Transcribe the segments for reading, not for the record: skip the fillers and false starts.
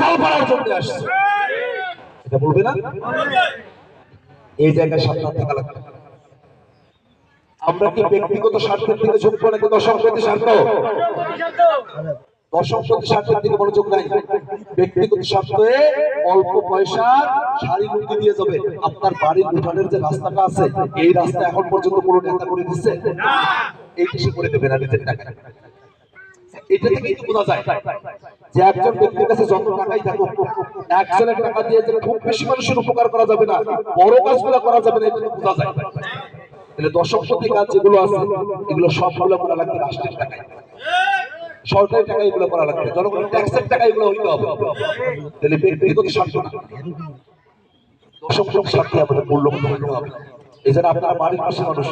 মাতাল করার জন্য আসছে, এটা বলবে না? এই জায়গায় সাবধান থাকা লাগবে। আমরা কি ব্যক্তিগত স্বার্থের দিকে ঝুঁকবো নাকি দর্শকপ্রতি স্বার্থ? দর্শকপ্রতি স্বার্থের দিকে মনোযোগ নাই, ব্যক্তিগত স্বার্থে অল্প পয়সা শাড়ি লুঙ্গি দিয়ে যাবে। আপনার বাড়ির উঠানের যে রাস্তাটা আছে, এই রাস্তা এখন পর্যন্ত কোনো নেতা করে দিচ্ছে? এই দেশে করে দেবে না নিজের টাকা। এটা থেকেই তো বোঝা যায় যে একজন ব্যক্তির কাছে যত টাকাই থাকুক, একজনের টাকা দিয়ে যে খুব বেশি মানুষের উপকার করা যাবে না, বড় কাজগুলো করা যাবে না, এটা বোঝা যায়। তাহলে দর্শকপ্রতি কাজ যেগুলো আছে, এগুলো সবগুলো করা লাগবে রাষ্ট্রের টাকায়, সরকারি টাকা এগুলো করা লাগবে, জনগণের ট্যাক্সের টাকা এগুলো হইতে হবে। তাহলে ব্যক্তিগত স্বার্থ না, দর্শক স্বার্থে আমাদের মূল্যবোধ হইতে হবে। এই জন্য আপনারা বাড়ির পাশে মানুষ,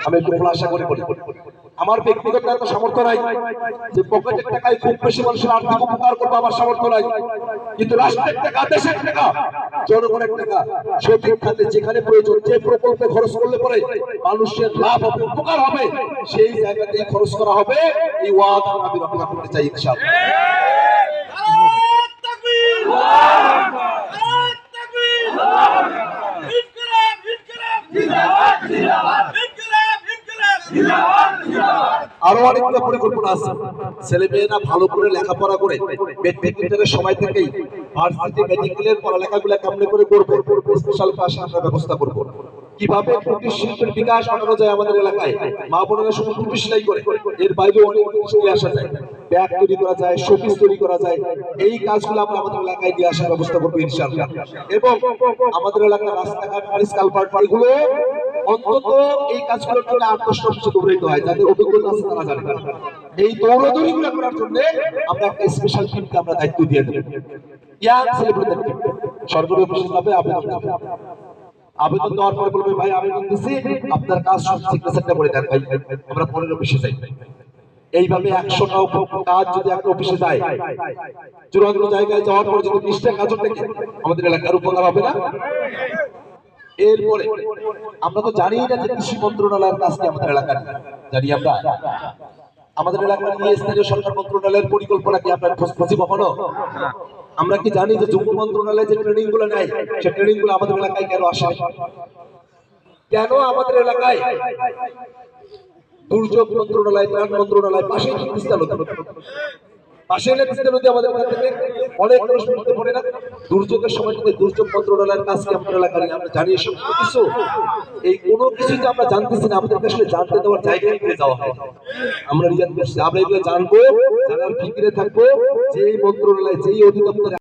আমি একটু আশা করি বলি, আমার ব্যক্তিগত এত সামর্থ্য নাই যে পকেটের টাকায় খুব বেশি মানুষের আর্থিক উপকার করবো, আমার সামর্থ্য নাই। কিন্তু রাষ্ট্রের টাকা, দেশের টাকা, জনগণের টাকা সঠিক খাতে যেখানে প্রয়োজন, যে প্রকল্পে খরচ করলে পরে মানুষের লাভ হবে, উপকার হবে, সেই জায়গাতেই খরচ করা হবে। এই ওয়াদা আমি রক্ষা করতে চাই ইনশাআল্লাহ। আরো অনেকগুলো পরিকল্পনা আছে। ছেলে মেয়েরা ভালো করে লেখাপড়া করে মেট্রিকের সময় থেকেই ভার্সিটি মেডিকেলের পড়ালেখাগুলো কেমনে করে করবে, স্পেশাল ক্লাস আমরা ব্যবস্থা করব। কিভাবে কুটির শিল্পের বিকাশ ঘটানো যায় আমাদের এলাকায়, মা বোনেরা শুধু কুটির সেলাই করে, এর বাইরে অনেক কিছু নিয়ে আসা যায়, ব্যাগ তৈরি করা যায়, শোপিস তৈরি করা যায়। এই কাজগুলো আমরা আমাদের এলাকায় নিয়ে আসার ব্যবস্থা করবো ইনশাআল্লাহ। এবং আমাদের এলাকার রাস্তাঘাট, ব্রিজ, কালভার্ট, এগুলো অন্তত এই কাজগুলোর জন্য 8-10টা অফিসে দৌড়াইতে হয়, যাদের অভিজ্ঞতা আছে তারা জানে। এই দৌড়াদৌড়িগুলো করার জন্য আমরা একটা স্পেশাল টিমকে আমরা দায়িত্ব দিয়ে দেব। ইয়াং সেলিব্রিটি সরকারি অফিসে যাবে, আবেদন দেবে, আবেদন দেওয়ার পরে বলবে ভাই আবেদন দিছি, আপনার কাজ সব সিগনেচারটা করে দেন ভাই, আমরা পরের অফিসে যাই। এইভাবে 100টা কাজ যদি একটা অফিসে যায়, চূড়ান্ত জায়গায় যাওয়ার পর যদি 20টা কাজও থাকে, আমাদের এলাকার উপকার হবে না? এরপরে আমরা তো জানি না যে কৃষি মন্ত্রণালয়ের কাজ কি আমাদের এলাকার, জানি আমরা আমাদের এলাকার স্থানীয় সরকার মন্ত্রণালয়ের পরিকল্পনা কি আপনার খোঁজ কখনো? আমরা কি জানি যে যুব মন্ত্রণালয় যে ট্রেনিং গুলো নেয়, সে ট্রেনিং গুলো আমাদের এলাকায় কেন আসে? কেন আমাদের এলাকায় দুর্যোগ মন্ত্রণালয়, ত্রাণ মন্ত্রণালয় পাশেই তিস্তা নদী, পাশে তিস্তা নদী, আমাদের এখান থেকে অনেক মানুষ মরতে পারে না? দুর্যোগের সময় থেকে দুর্যোগ মন্ত্রণালয়ের কাজ কি আমাদের এলাকায় আমরা জানি? এসব কিছু, এই কোনো কিছু যে আমরা জানতেছি না, আমাদের আসলে জানতে দেওয়ার জায়গায় নিয়ে যাওয়া হয়। আমরা নিজেদের আমরা এগুলো জানবো, জানার ফিকিরে থাকবো যে এই মন্ত্রণালয়, যেই অধিদপ্তরে